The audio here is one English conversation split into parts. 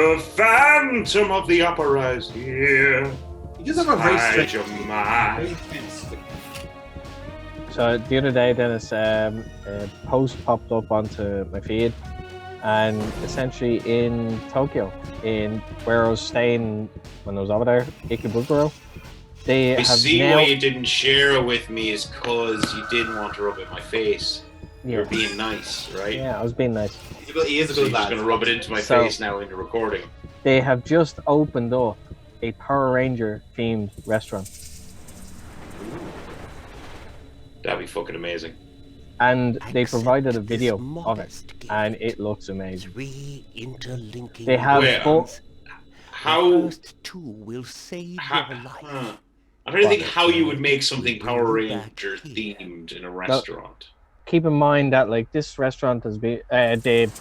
The Phantom of the Opera is here. He does have a very Hide strange, your mind. very tense. So the other day, Dennis, a post popped up onto my feed, and essentially in Tokyo, in where I was staying when I was over there, Ikebukuro, they I have see now. why you didn't share it with me is because you didn't want to rub it in my face. You're being nice, right? Yeah, I was being nice. He is a So good you're just lad. going to rub it into my So- face now in the recording. They have just opened up a Power Ranger themed restaurant, That'd be fucking amazing. and they Accept provided a this video of it, modest gift. and it looks amazing. Three interlinking They have Wait, both. How? The first two will save your life. I'm trying to think how you would make something Power Ranger themed in a restaurant. Keep in mind that like this restaurant has been the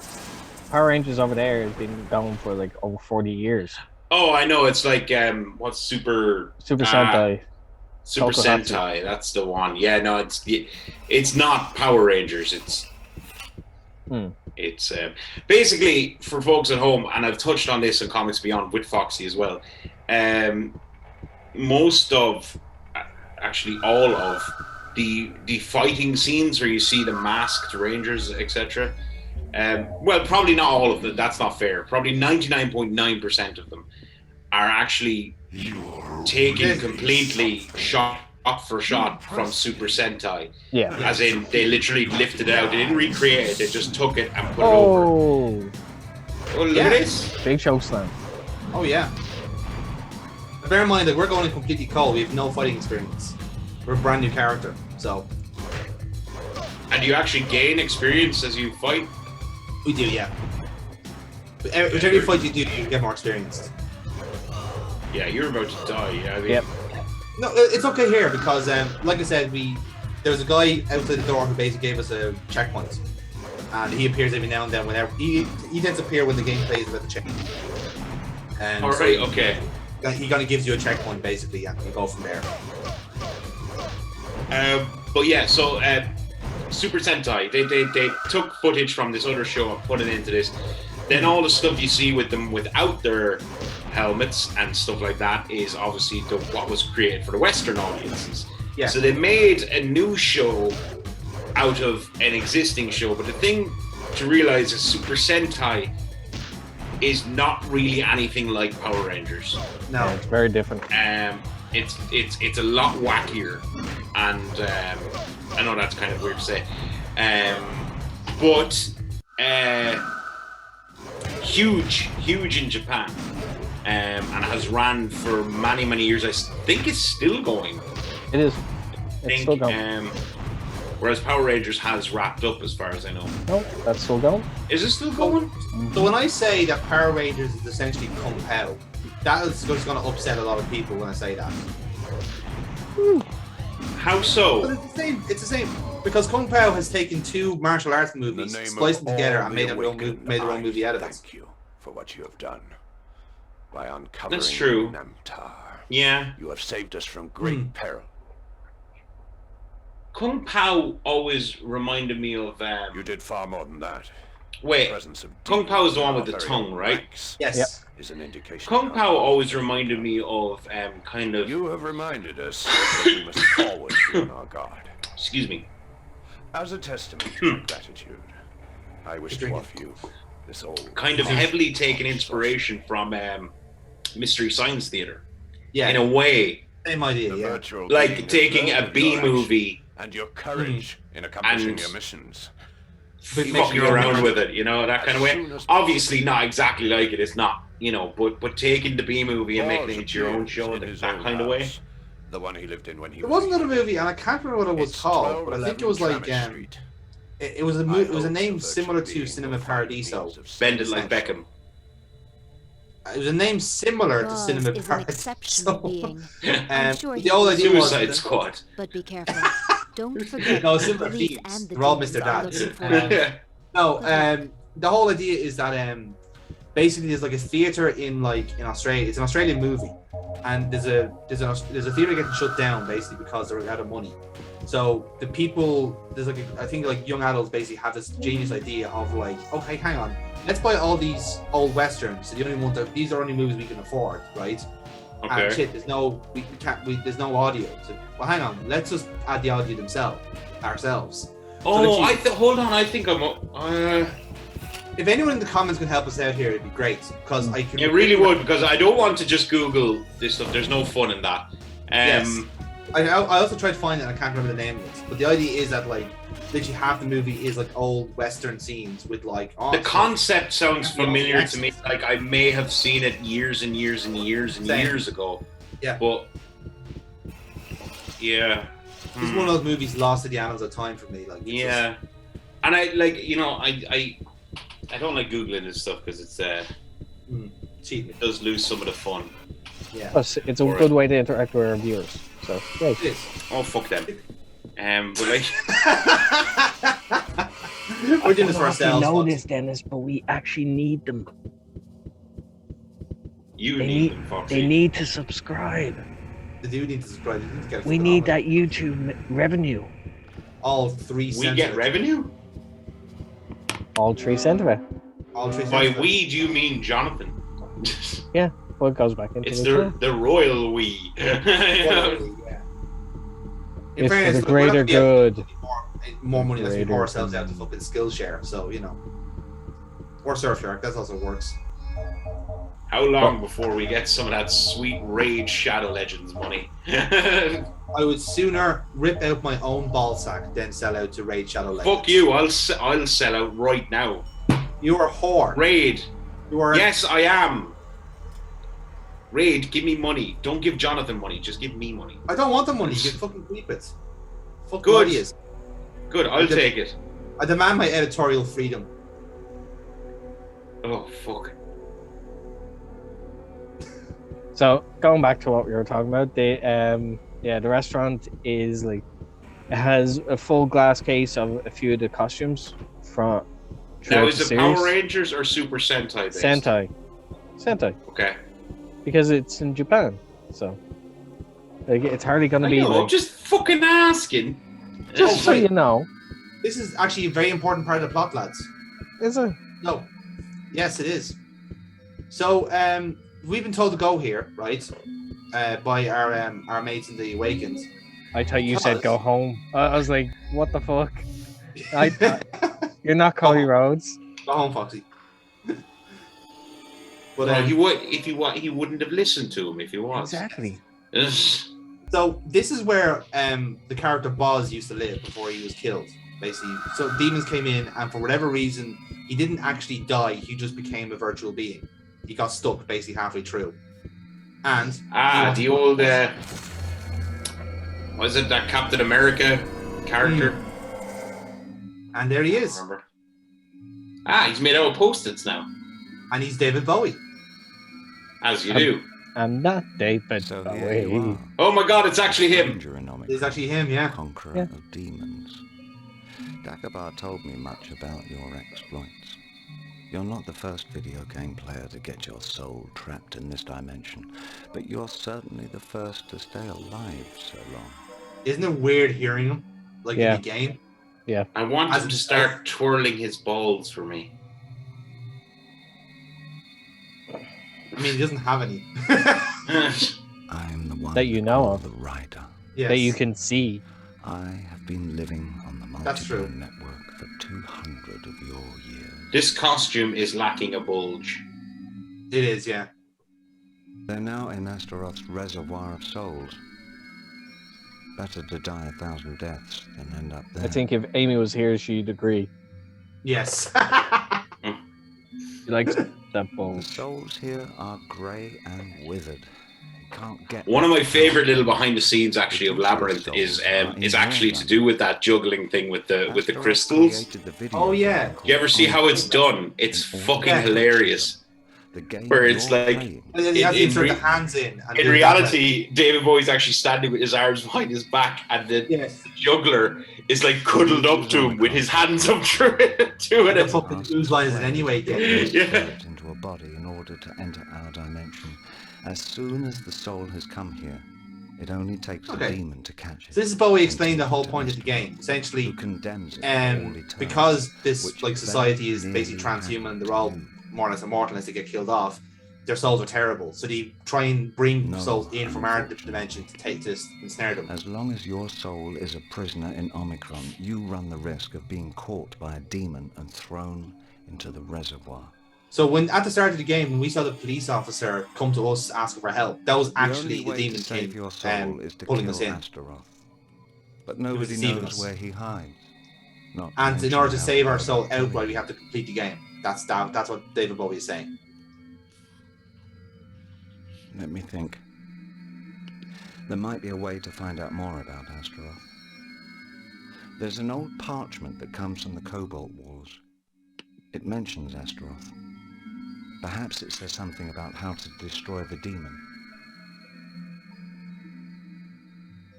Power Rangers over there has been going for like over 40 years. Oh, I know. It's like what's Super Sentai. Super Tokusatsu. Sentai. That's the one. Yeah, no, it's not Power Rangers. It's basically for folks at home, and I've touched on this in Comics Beyond with Foxy as well. Most of, actually all of the fighting scenes where you see the masked Rangers, etc. Well, probably not all of them. That's not fair. Probably 99.9% of them are actually taken completely shot for shot from Super Sentai. Yeah. As in, they literally lifted it out. They didn't recreate it. They just took it and put it over. Oh, Oh, look at this. big show slam. Oh yeah. Bear in mind that we're going in completely cold. We have no fighting experience. We're a brand new character, so And you actually gain experience as you fight. we do, yeah. But every fight you do, you get more experience. Yeah, you're about to die. Yeah, I mean, Yep. No, it's okay here because, like I said, there was a guy outside the door who basically gave us a checkpoint, and he appears every now and then whenever he tends to appear when the game plays about the checkpoint. And all right, okay. he kind of gives you a checkpoint basically, and you go from there. But yeah, so Super Sentai, they took footage from this other show and put it into this. Then all the stuff you see with them without their helmets and stuff like that is obviously what was created for the Western audiences. Yeah. So they made a new show out of an existing show, but the thing to realize is Super Sentai is not really anything like Power Rangers. No, Yeah, it's very different. It's a lot wackier, and I know that's kind of weird to say, but huge in Japan, and has ran for many years. I think it's still going. It is. I It's still going. Whereas Power Rangers has wrapped up, as far as I know. No, that's still going. Is it still going? So when I say that Power Rangers is essentially Kung Pao, that is just going to upset a lot of people when I say that. How But so? it's the same. It's the same because Kung Pao has taken two martial arts In the movies, name spliced them of together, all and the made their own movie out of it. Thank you for what you have done. By uncovering That's true. Namtar, Yeah, you have saved us from great peril. Kung Pao always reminded me of. You did far more than that. Wait, The presence of Kung Pao is the one demons with the in our very tongue, own right? ranks Yes. Yep. Is an indication. Kung of Pao our always strength. reminded me of kind of. You have reminded us that we must always be on our guard. Excuse me. As a testament to our gratitude, I wish to Drink it. offer you this old. Kind of heavily taken inspiration from Mystery Science Theater. Yeah, In a way, same idea. The Yeah. virtual like being has taking learned a of B your action movie, and your courage in accomplishing And- your missions. But make fucking your own around movie. with it, you know, that kind of way. soon as Obviously, not exactly like it. It's not, you know, but taking the B movie and making it Balls into your own appears show in that his that old kind of way. house, the one he lived in when he There was was another movie, and I can't remember what it was It's called, but I think it was like 1211 Tramish Street. it was I it was a hope name the similar virtual to being Cinema will find Paradiso. means of Bend it saving like Beckham. It was a name similar to Love Cinema is an exceptional Paradiso. being, I'm sure the he whole will. idea was Suicide that- Squad. but be careful. Don't forget No, the similar police themes. and the They're all demons Mr. are Dads. looking for you. No, the whole idea is that basically there's like a theater in Australia. It's an Australian movie, and there's a theater getting shut down basically because they're out of money. So the people, I think young adults basically have this genius idea of like, okay, hang on, let's buy all these old westerns. So the only ones that these are only movies we can afford, right? Okay. And shit, there's no there's no audio. So, well, hang on, let's just add the audio ourselves. Oh, hold on. I think I'm. If anyone in the comments can help us out here, it'd be great because I can. It really would, because I don't want to just Google this stuff. There's no fun in that. Yes. I also tried to find it. And I can't remember the name of it. But the idea is that like literally half the movie is like old western scenes with like. The concept sounds familiar to me. Like I may have seen it years and years and years and years ago. Yeah. But yeah. It's one of those movies lost to the annals of time for me. Like. Yeah. And I like I don't like Googling this stuff because it's cheating. It does lose some of the fun. Yeah. Plus, it's a good way to interact with our viewers. So, great. It is. Oh fuck them. But like we're doing this for ourselves. I know this, Dennis, but we actually need them. You need them, Foxy. They need to subscribe. They do need to subscribe. They need to get We need that YouTube revenue. All 3 cents. We get revenue? All 3 cents of it. All 3 cents. By we, do you mean Jonathan? Yeah, well, it goes back into It's the show. the royal we. Yeah. In It's fairness, for the greater good. More money let's we pour Greater ourselves out to fucking Skillshare, so you know. Or Surfshark, that also works. How long before we get some of that sweet Raid Shadow Legends money? I would sooner rip out my own ball sack than sell out to Raid Shadow Legends. Fuck you! I'll sell out right now. You are a whore. Raid. You are. Yes, I am. Raid, give me money. Don't give Jonathan money. Just give me money. I don't want the money. You can fucking keep it. Fuck Good. ideas. Good. I'll take it. I demand my editorial freedom. Oh fuck. So, going back to what we were talking about, the restaurant is like, it has a full glass case of a few of the costumes from. Now, is the it Power series. Rangers or Super Sentai based? Sentai. Okay. Because it's in Japan, so like it's hardly gonna be. I'm just fucking asking. Just so you know. This is actually a very important part of the plot, lads. Is it? No. Yes, it is. So, we've been told to go here, right? By our mates in the Awakens. I thought you said go home. I was like, what the fuck? You're not Cody Rhodes. Go home, Foxy. But Well, he would if he wouldn't have listened to him if he was. Exactly. so this is where the character Boz used to live before he was killed, basically. So demons came in, and for whatever reason, he didn't actually die. He just became a virtual being. He got stuck basically halfway through. And the old was it that Captain America character? And there he is. Remember? He's made out of post-its now. And he's David Bowie. As you do. I'm not David So Bowie. here you are. Oh my god, it's actually him. Stranger in Omikron, It's actually him, yeah. Conqueror Yeah. of demons. Dagobah told me much about your exploits. You're not the first video game player to get your soul trapped in this dimension, but you're certainly the first to stay alive so long. Isn't it weird hearing him? Like Yeah. in the game? I want him to start twirling his balls for me. I mean, he doesn't have any. I'm the one That you know of. the writer. Yes. That you can see. I have been living on the That's true. multiple network for 200 of your years. This costume is lacking a bulge. It is, yeah. They're now in Astaroth's reservoir of souls. Better to die 1,000 deaths than end up there. I think if Amy was here, she'd agree. Yes. She likes that the bulge. souls here are grey and withered. You can't get One of my favorite little behind the scenes actually of Labyrinth is actually to do with that juggling thing with the crystals. Oh, yeah. You ever see how it's done? It's fucking Yeah. hilarious. The game Where it's you're like- playing. And then he has to In insert re- the hands in. And In do it that way. reality, David Bowie's actually standing with his arms behind his back, and the Yes. juggler is like cuddled up to him with his hands up through it. To The it. fucking ooze lines in anyway, yeah. Yeah. Into a body in order to enter our dimension. As soon as the soul has come here, It only takes a Okay. demon to catch it. So this is Bowie and explained the take whole it to point of the Astro, game. Essentially, who condemns it for all eternity, because this which like society is very basically nearly transhuman, happened they're to all you. more or less immortal unless they get killed off. Their souls are terrible, so they try and bring No, souls in from our unfortunately. dimension to ensnare them. As long as your soul is a prisoner in Omikron, you run the risk of being caught by a demon and thrown into the reservoir. So when at the start of the game, when we saw the police officer come to us asking for help, that was actually the the only way demon to save king your soul is to pulling kill us in. Astaroth. But nobody deceiving knows us. where he hides. Not to And in mention order to how save to our go soul about killing outright, we you. have to complete the game. That's what David Bowie is saying. Let me think. There might be a way to find out more about Astaroth. There's an old parchment that comes from the Cobalt Wars. It mentions Astaroth. Perhaps it says something about how to destroy the demon.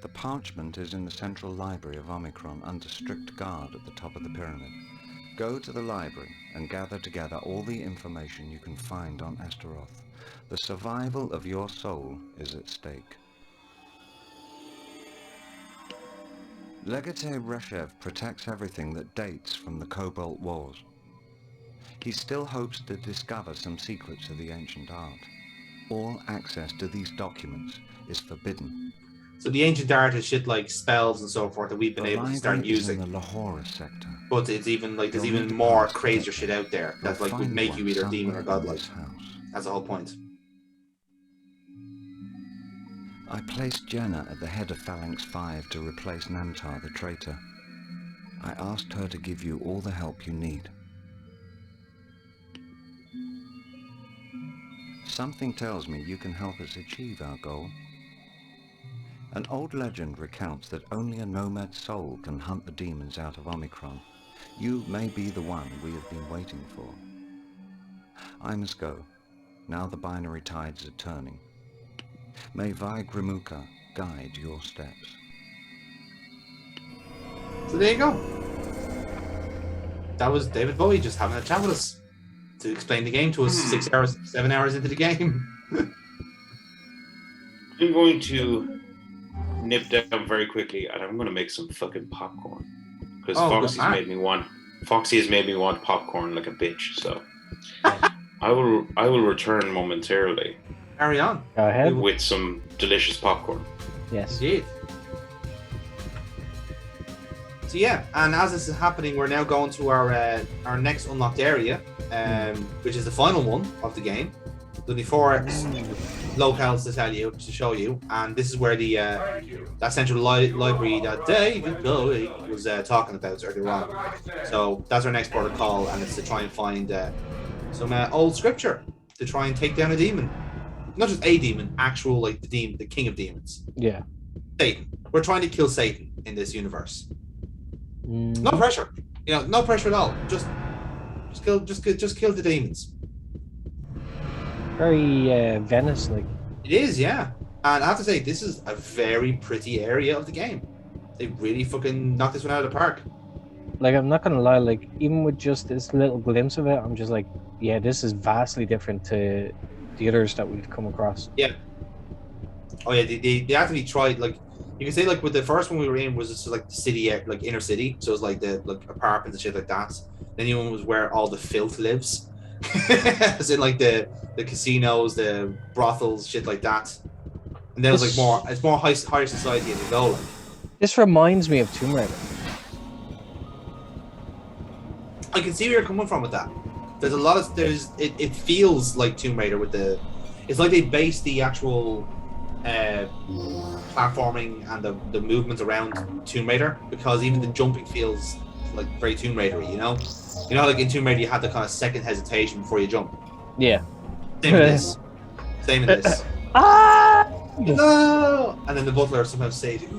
The parchment is in the central library of Omikron under strict guard at the top of the pyramid. Go to the library and gather together all the information you can find on Astaroth. The survival of your soul is at stake. Legate Reshev protects everything that dates from the Cobalt Wars. He still hopes to discover some secrets of the ancient art. All access to these documents is forbidden. So the ancient art is shit like spells and so forth that we've been The able to start library is using. in the Lahore sector. But it's even like there's You'll even need to more pass to crazier get shit there. out there You'll that like would find make you one either demon or somewhere in godlike. this house. That's the whole point. I placed Jenna at the head of Phalanx 5 to replace Namtar the traitor. I asked her to give you all the help you need. Something tells me you can help us achieve our goal. An old legend recounts that only a Nomad soul can hunt the demons out of Omikron. You may be the one we have been waiting for. I must go. Now the binary tides are turning. May Vigrimuka guide your steps. So there you go. That was David Bowie just having a chat with us to explain the game to us 7 hours into the game. I'm going to nip down very quickly, and I'm going to make some fucking popcorn because Foxy has made me want popcorn like a bitch. So I will return momentarily. Carry on. Go ahead. With some delicious popcorn. Yes. Indeed. So yeah, and as this is happening, we're now going to our next unlocked area, which is the final one of the game. There's only 4 locales to show you, and this is where the that central library that David Bowie was talking about earlier on. So that's our next port of call, and it's to try and find some old scripture to try and take down a demon. Not just a demon, actual like the king of demons. Yeah. Satan. We're trying to kill Satan in this universe. No pressure. No pressure at all. Just kill the demons. Very Venice-like. It is, yeah. And I have to say, this is a very pretty area of the game. They really fucking knocked this one out of the park. Like, I'm not gonna lie, like, even with just this little glimpse of it, I'm just like, yeah, this is vastly different to the others that we've come across. Yeah. Oh yeah, they actually tried, like, you can say, like, with the first one we were in was just like the city, like inner city, so it's like the apartments and shit like that. Then the other one was where all the filth lives. As in like the casinos, the brothels, shit like that. And then it's more higher society as you go. Like. This reminds me of Tomb Raider. I can see where you're coming from with that. There's a lot of it feels like Tomb Raider with it's like they base the actual platforming and the movements around Tomb Raider, because even the jumping feels like very Tomb Raider-y, you know, like in Tomb Raider you had the kind of second hesitation before you jump. Yeah. Same in this. Same in this. No! And then the butler somehow saved you.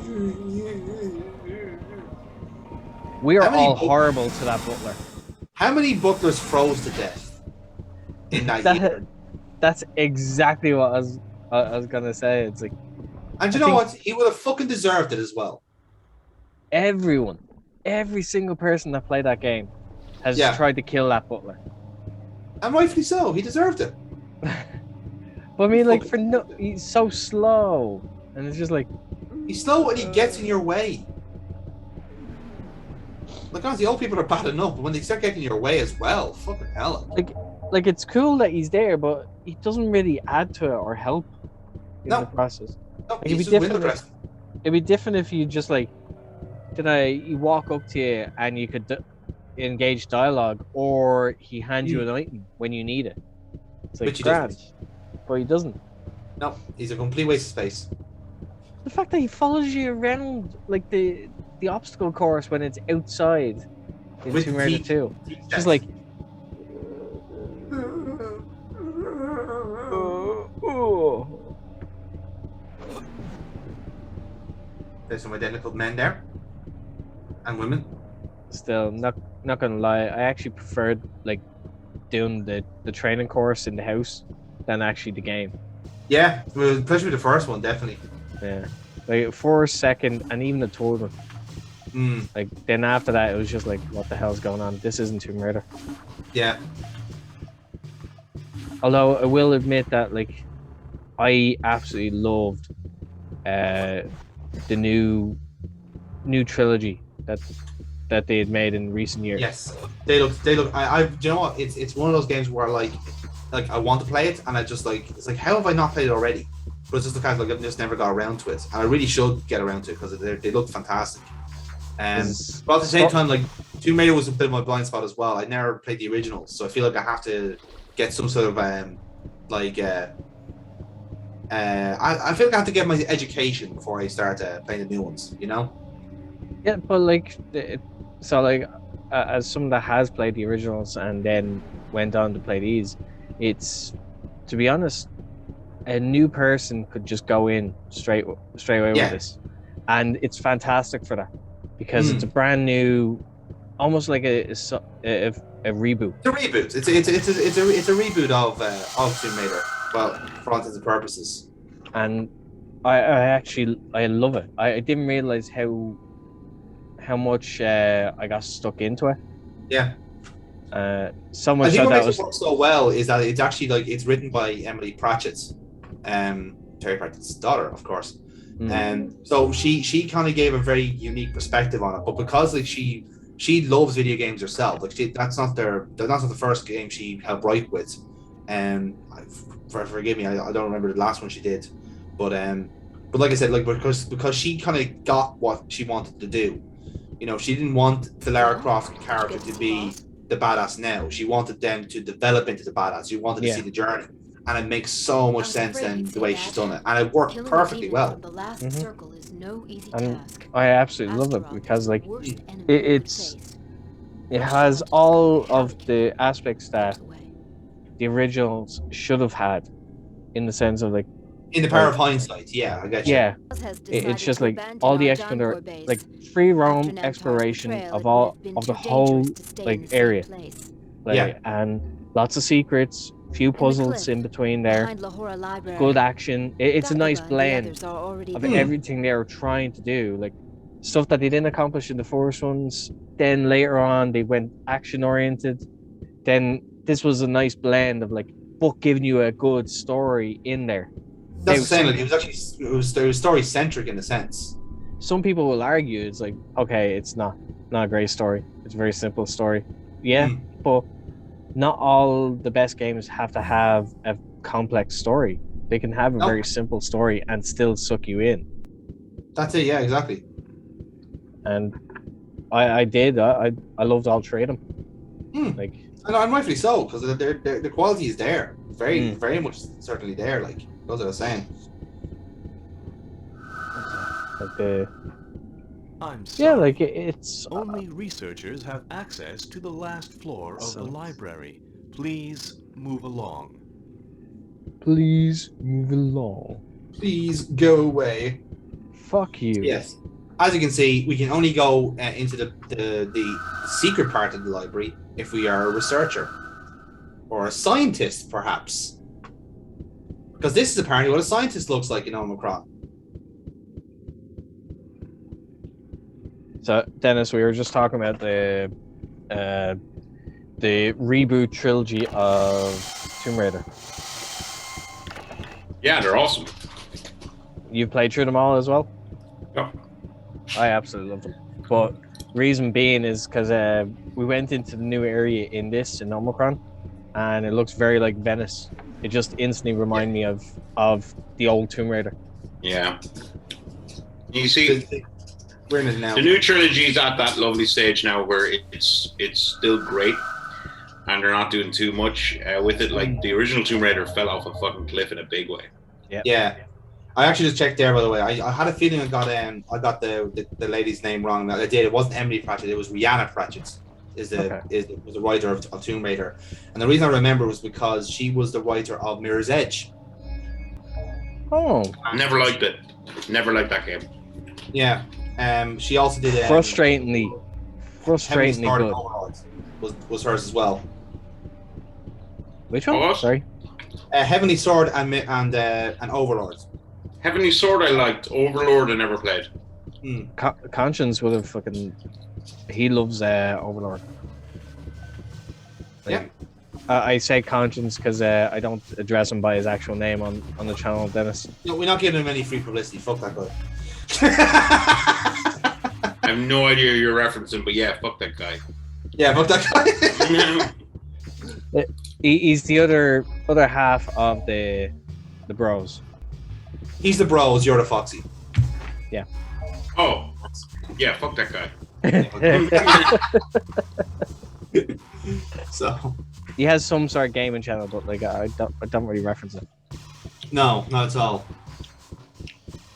We are all horrible to that butler. How many butlers froze to death in that year? That's exactly what I was gonna say. It's like, and you know what? He would have fucking deserved it as well. Every single person that played that game has tried to kill that butler. And rightfully so. He deserved it. But I mean, like, he's so slow. And it's just like, He's slow and he gets in your way. Like, honestly, old people are bad enough, but when they start getting in your way as well, fucking hell. like it's cool that he's there, but he doesn't really add to it or help in No. the process. No, Like, he's just window dressing. It'd be different if you just like, you walk up to you and you could engage dialogue, or he hands you an item when you need it. It's like Which he doesn't. grand, but he doesn't. No, he's a complete waste of space. The fact that he follows you around like the obstacle course when it's outside in With Tomb Raider teeth. 2. Teeth Just checks. like There's some identical men there. And women. still not gonna lie, I actually preferred like doing the training course in the house than actually the game. Yeah, especially with the first one, definitely. Yeah. Like first, second, and even the third one. Like then after that, it was just like, what the hell's going on? This isn't Tomb Raider. Yeah. Although I will admit that like I absolutely loved the new trilogy that they had made in recent years. Yes. They look. I do you know what? It's one of those games where like I want to play it, and I just like it's like, how have I not played it already? But it's just the kind of like I've just never got around to it, and I really should get around to it because they look fantastic. But at the same time, like Tomb Raider was a bit of my blind spot as well. I never played the originals, so I feel like I have to get some sort of I feel like I have to get my education before I start playing the new ones. You know? Yeah, but like as someone that has played the originals and then went on to play these, it's, to be honest, a new person could just go in straight away with this, and it's fantastic for that because it's a brand new, almost like a reboot. It's a reboot. It's a reboot of Tomb Raider. Well, for all intents and purposes. And I love it. I didn't realize how much I got stuck into it. Yeah. So much I think so what that makes it work so well is that it's actually like it's written by Emily Pratchett, Terry Pratchett's daughter, of course. So she kind of gave a very unique perspective on it, but because like she loves video games herself, like that's not the first game she helped write with. Forgive me, I don't remember the last one she did, but like I said, like because she kind of got what she wanted to do. You know, she didn't want the Lara Croft character to be the badass now. She wanted them to develop into the badass. She wanted to see the journey, and it makes so much sense then the way she's done it, and it worked perfectly well. And I absolutely love it because like it has all of the aspects that the originals should have had, in the sense of like, in the power of hindsight, yeah, I get you. Yeah, it's just like all the like free roam exploration of the whole like area, like, and lots of secrets, few puzzles in between there, good action. It's a nice blend of everything they were trying to do, like stuff that they didn't accomplish in the first ones. Then later on they went action oriented. Then this was a nice blend of like, but giving you a good story in there. That's the same. Like it was story centric in a sense. Some people will argue it's like, okay, it's not a great story. It's a very simple story. Yeah, but not all the best games have to have a complex story. They can have a very simple story and still suck you in. That's it. Yeah, exactly. And I did. I loved all three of them. Like, and rightfully so, because the quality is there. Very much certainly there. Like. That's what I was saying. Like I'm sorry. yeah, like it's only researchers have access to the last floor of the library. Please move along. Please move along. Please go away. Fuck you. Yes. As you can see, we can only go into the secret part of the library if we are a researcher or a scientist, perhaps. Because this is apparently what a scientist looks like in Omikron. So, Dennis, we were just talking about the reboot trilogy of Tomb Raider. Yeah, they're awesome. You played through them all as well? Yeah. I absolutely love them. But reason being is because we went into the new area in Omikron, and it looks very like Venice. It just instantly reminded me of the old Tomb Raider. Yeah. You see, We're in it now. the new trilogy is at that lovely stage now where it's still great, and they're not doing too much with it. Like the original Tomb Raider fell off a fucking cliff in a big way. Yeah. I actually just checked there, by the way. I had a feeling I got the lady's name wrong. I did. It wasn't Emily Pratchett. It was Rihanna Pratchett. Was the writer of Tomb Raider, and the reason I remember was because she was the writer of Mirror's Edge. Oh, Never liked it. Never liked that game. Yeah. She also did frustratingly Heavenly Sword good. and Overlord was hers as well. Which one? What? Sorry. Heavenly Sword and Overlord. Heavenly Sword I liked. Overlord I never played. Conscience would have fucking. He loves Overlord. Yeah. I say Conscience because I don't address him by his actual name on the channel, Dennis. No, we're not giving him any free publicity. Fuck that guy. I have no idea who you're referencing, but yeah, fuck that guy. Yeah, fuck that guy. He's the other half of the bros. He's the bros. You're the Foxy. Yeah. Oh, yeah, fuck that guy. So He has some sort of gaming channel, but like I don't really reference it. no, not at all.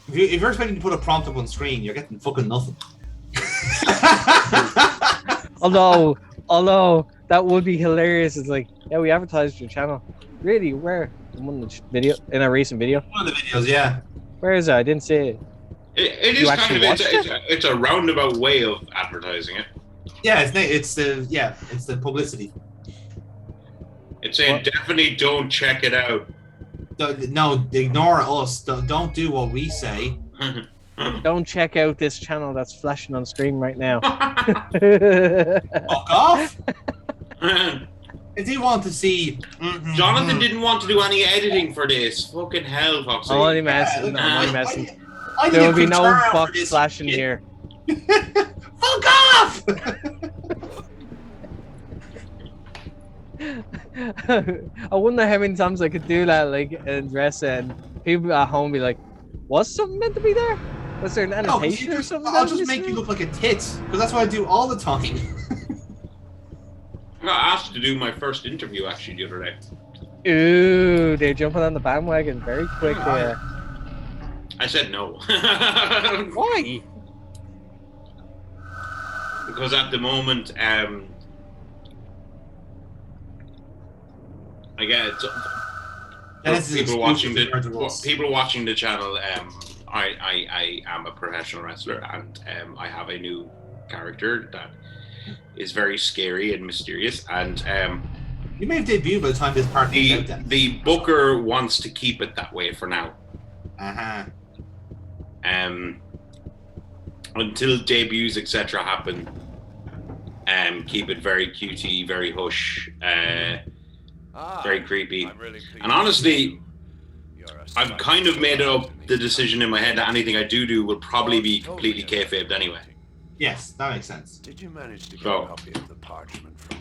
If you're expecting to put a prompt up on screen, you're getting fucking nothing. Although that would be hilarious. It's like, yeah, we advertised your channel. Really? Where? In one of the video, in a recent video. One of the videos, yeah. Where is it? I didn't see it. It You is actually kind of watched it's a roundabout way of advertising it. Yeah, it's the publicity. It's saying What? definitely don't check it out. No, ignore us. Don't do what we say. Don't check out this channel that's flashing on screen right now. Fuck off. If you want to see, Jonathan didn't want to do any editing for this. Fucking hell, Foxy. I'm only messing. I'm only messing. I There will need be a no concern for box this flashing shit. here. Fuck off! I wonder how many times I could do that, like, and dress, and people at home be like, "Was something meant to be there? Was there an No, annotation or something?" I'll just make you look like a tit, because that's what I do all the time. I got asked to do my first interview actually the other day. Ooh, they're jumping on the bandwagon very quick there. I said no. Why? Because at the moment, I get people watching the channel. I am a professional wrestler, and I have a new character that is very scary and mysterious. And You may have debuted by the time this part is out then. the booker wants to keep it that way for now. Until debuts, etc., happen. Keep it very cutie, very hush, very creepy. And honestly, I've kind of made up the decision in my head that anything I do will probably be completely kayfabed anyway. Yes, that makes sense. Did you manage to get So- a copy of the parchment from